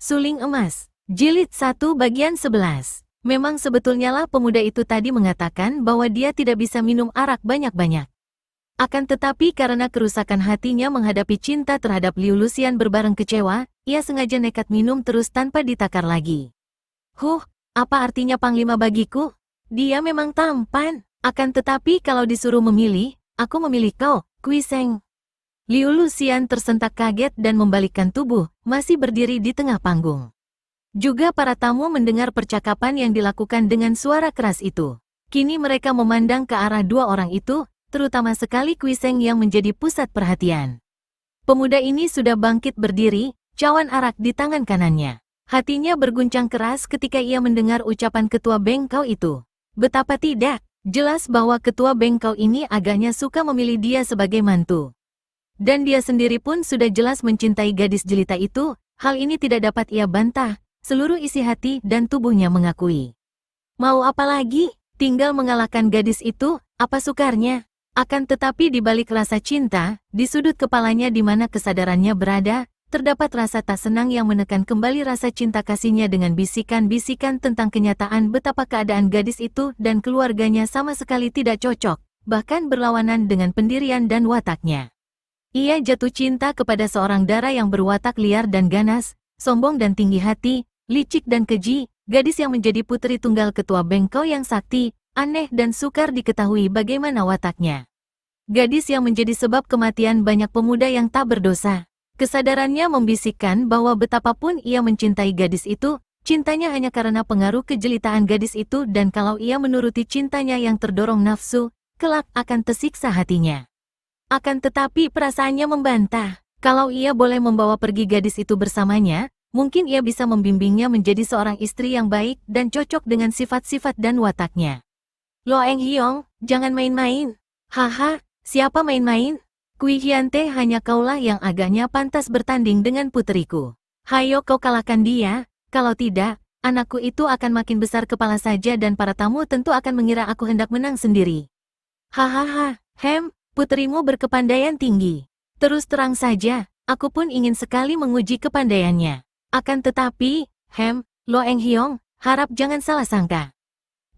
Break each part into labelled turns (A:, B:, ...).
A: Suling Emas, Jilid 1 bagian 11. Memang sebetulnya lah pemuda itu tadi mengatakan bahwa dia tidak bisa minum arak banyak-banyak. Akan tetapi karena kerusakan hatinya menghadapi cinta terhadap Liu Luxian berbareng kecewa, ia sengaja nekat minum terus tanpa ditakar lagi. Apa artinya Panglima bagiku? Dia memang tampan. Akan tetapi kalau disuruh memilih, aku memilih kau, Kui Seng. Liu Luxian tersentak kaget dan membalikkan tubuh, masih berdiri di tengah panggung. Juga para tamu mendengar percakapan yang dilakukan dengan suara keras itu. Kini mereka memandang ke arah dua orang itu, terutama sekali Kui Seng yang menjadi pusat perhatian. Pemuda ini sudah bangkit berdiri, cawan arak di tangan kanannya. Hatinya berguncang keras ketika ia mendengar ucapan ketua bengkau itu. Betapa tidak, jelas bahwa ketua bengkau ini agaknya suka memilih dia sebagai mantu. Dan dia sendiri pun sudah jelas mencintai gadis jelita itu, hal ini tidak dapat ia bantah, seluruh isi hati dan tubuhnya mengakui. Mau apa lagi? Tinggal mengalahkan gadis itu, apa sukarnya? Akan tetapi di balik rasa cinta, di sudut kepalanya di mana kesadarannya berada, terdapat rasa tak senang yang menekan kembali rasa cinta kasihnya dengan bisikan-bisikan tentang kenyataan betapa keadaan gadis itu dan keluarganya sama sekali tidak cocok, bahkan berlawanan dengan pendirian dan wataknya. Ia jatuh cinta kepada seorang dara yang berwatak liar dan ganas, sombong dan tinggi hati, licik dan keji, gadis yang menjadi putri tunggal ketua bengkau yang sakti, aneh dan sukar diketahui bagaimana wataknya. Gadis yang menjadi sebab kematian banyak pemuda yang tak berdosa. Kesadarannya membisikkan bahwa betapapun ia mencintai gadis itu, cintanya hanya karena pengaruh kejelitaan gadis itu dan kalau ia menuruti cintanya yang terdorong nafsu, kelak akan tersiksa hatinya. Akan tetapi perasaannya membantah. Kalau ia boleh membawa pergi gadis itu bersamanya, mungkin ia bisa membimbingnya menjadi seorang istri yang baik dan cocok dengan sifat-sifat dan wataknya. Lo Eng Hiong, jangan main-main. Haha, siapa main-main? Kui Hyante hanya kaulah yang agaknya pantas bertanding dengan puteriku. Hayo kau kalahkan dia, kalau tidak, anakku itu akan makin besar kepala saja dan para tamu tentu akan mengira aku hendak menang sendiri. Hahaha, puterimu berkepandaian tinggi. Terus terang saja, aku pun ingin sekali menguji kepandaiannya. Akan tetapi, Lo Eng Hiong, harap jangan salah sangka.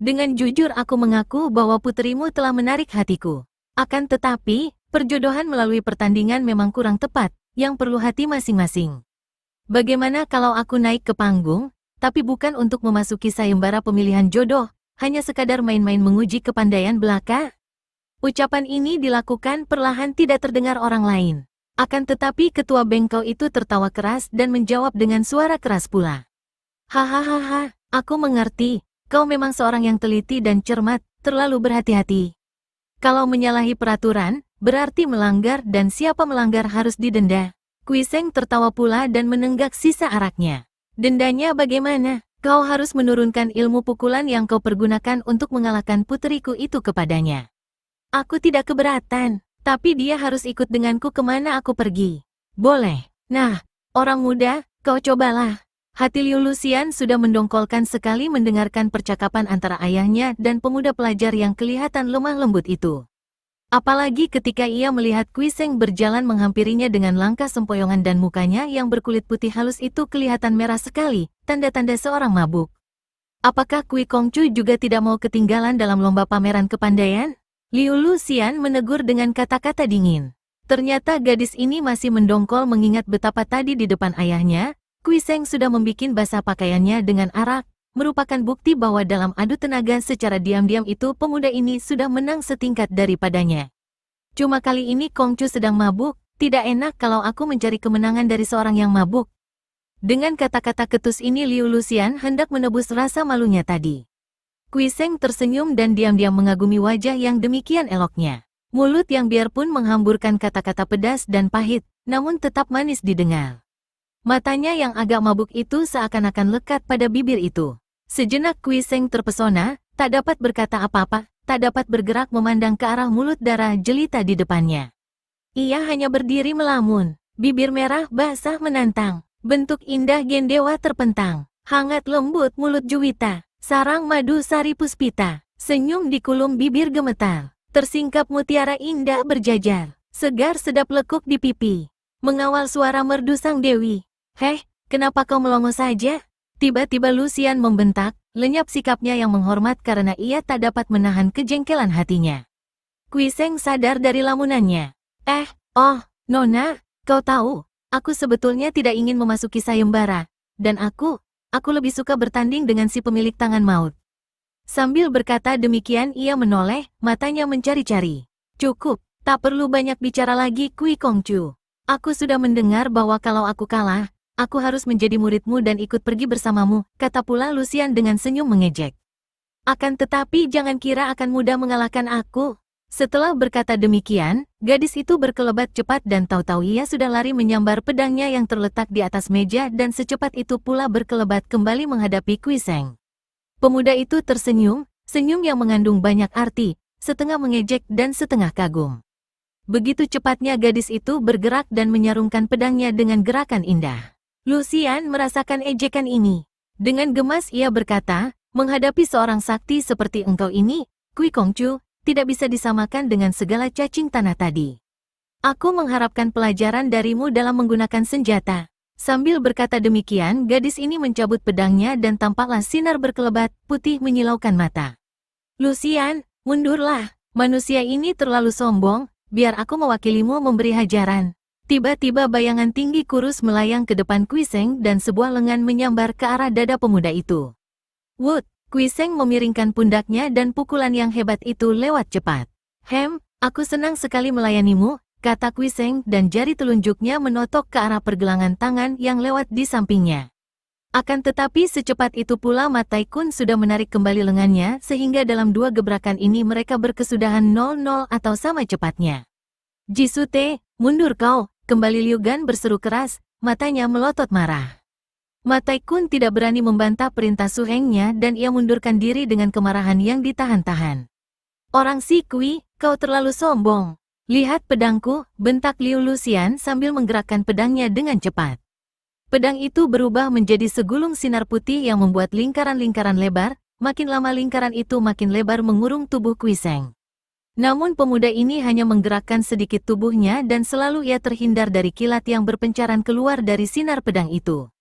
A: Dengan jujur aku mengaku bahwa puterimu telah menarik hatiku. Akan tetapi, perjodohan melalui pertandingan memang kurang tepat, yang perlu hati masing-masing. Bagaimana kalau aku naik ke panggung, tapi bukan untuk memasuki sayembara pemilihan jodoh, hanya sekadar main-main menguji kepandaian belaka? Ucapan ini dilakukan perlahan tidak terdengar orang lain. Akan tetapi ketua bengkau itu tertawa keras dan menjawab dengan suara keras pula. Hahaha, aku mengerti, kau memang seorang yang teliti dan cermat, terlalu berhati-hati. Kalau menyalahi peraturan, berarti melanggar dan siapa melanggar harus didenda. Kui Seng tertawa pula dan menenggak sisa araknya. Dendanya bagaimana? Kau harus menurunkan ilmu pukulan yang kau pergunakan untuk mengalahkan puteriku itu kepadanya. Aku tidak keberatan, tapi dia harus ikut denganku kemana aku pergi. Boleh. Nah, orang muda, kau cobalah. Hati Liu Luxian sudah mendongkolkan sekali mendengarkan percakapan antara ayahnya dan pemuda pelajar yang kelihatan lemah lembut itu. Apalagi ketika ia melihat Kui Seng berjalan menghampirinya dengan langkah sempoyongan dan mukanya yang berkulit putih halus itu kelihatan merah sekali, tanda-tanda seorang mabuk. Apakah Kui Kongcu juga tidak mau ketinggalan dalam lomba pameran kepandaian? Liu Luxian menegur dengan kata-kata dingin. Ternyata gadis ini masih mendongkol mengingat betapa tadi di depan ayahnya, Kui Seng sudah membikin basah pakaiannya dengan arak, merupakan bukti bahwa dalam adu tenaga secara diam-diam itu pemuda ini sudah menang setingkat daripadanya. Cuma kali ini Kongcu sedang mabuk, tidak enak kalau aku mencari kemenangan dari seorang yang mabuk. Dengan kata-kata ketus ini Liu Luxian hendak menebus rasa malunya tadi. Kui Seng tersenyum dan diam-diam mengagumi wajah yang demikian eloknya. Mulut yang biarpun menghamburkan kata-kata pedas dan pahit, namun tetap manis didengar. Matanya yang agak mabuk itu seakan-akan lekat pada bibir itu. Sejenak Kui Seng terpesona, tak dapat berkata apa-apa, tak dapat bergerak memandang ke arah mulut dara jelita di depannya. Ia hanya berdiri melamun, bibir merah basah menantang, bentuk indah gendewa terpentang, hangat lembut mulut juwita. Sarang madu sari puspita, senyum di kulum bibir gemetar, tersingkap mutiara indah berjajar, segar sedap lekuk di pipi. Mengawal suara merdu sang dewi. kenapa kau melongo saja? Tiba-tiba Lucian membentak, lenyap sikapnya yang menghormat karena ia tak dapat menahan kejengkelan hatinya. Kui Seng sadar dari lamunannya. Oh, Nona, kau tahu, aku sebetulnya tidak ingin memasuki sayembara, dan aku lebih suka bertanding dengan si pemilik tangan maut. Sambil berkata demikian ia menoleh, matanya mencari-cari. Cukup, tak perlu banyak bicara lagi Kui Kongcu. Aku sudah mendengar bahwa kalau aku kalah, aku harus menjadi muridmu dan ikut pergi bersamamu, kata pula Lucian dengan senyum mengejek. Akan tetapi jangan kira akan mudah mengalahkan aku. Setelah berkata demikian, gadis itu berkelebat cepat dan tahu-tahu ia sudah lari menyambar pedangnya yang terletak di atas meja dan secepat itu pula berkelebat kembali menghadapi Kui Seng. Pemuda itu tersenyum, senyum yang mengandung banyak arti, setengah mengejek dan setengah kagum. Begitu cepatnya gadis itu bergerak dan menyarungkan pedangnya dengan gerakan indah. Lucian merasakan ejekan ini. Dengan gemas ia berkata, menghadapi seorang sakti seperti engkau ini, Kui Kongcu, tidak bisa disamakan dengan segala cacing tanah tadi. Aku mengharapkan pelajaran darimu dalam menggunakan senjata. Sambil berkata demikian, gadis ini mencabut pedangnya dan tampaklah sinar berkelebat, putih menyilaukan mata. Lucian, mundurlah. Manusia ini terlalu sombong, biar aku mewakilimu memberi hajaran. Tiba-tiba bayangan tinggi kurus melayang ke depan Kui Seng dan sebuah lengan menyambar ke arah dada pemuda itu. Wood! Kui Seng memiringkan pundaknya dan pukulan yang hebat itu lewat cepat. Aku senang sekali melayanimu, kata Kui Seng dan jari telunjuknya menotok ke arah pergelangan tangan yang lewat di sampingnya. Akan tetapi secepat itu pula Ma Tai-kun sudah menarik kembali lengannya sehingga dalam dua gebrakan ini mereka berkesudahan 0-0 atau sama cepatnya. Jisute, mundur kau, kembali Liu Gan berseru keras, matanya melotot marah. Ma Tai-kun tidak berani membantah perintah Su Hengnya dan ia mundurkan diri dengan kemarahan yang ditahan-tahan. Orang si Kui, kau terlalu sombong. Lihat pedangku, bentak Liu Lucian sambil menggerakkan pedangnya dengan cepat. Pedang itu berubah menjadi segulung sinar putih yang membuat lingkaran-lingkaran lebar, makin lama lingkaran itu makin lebar mengurung tubuh Kui Seng. Namun pemuda ini hanya menggerakkan sedikit tubuhnya dan selalu ia terhindar dari kilat yang berpencaran keluar dari sinar pedang itu.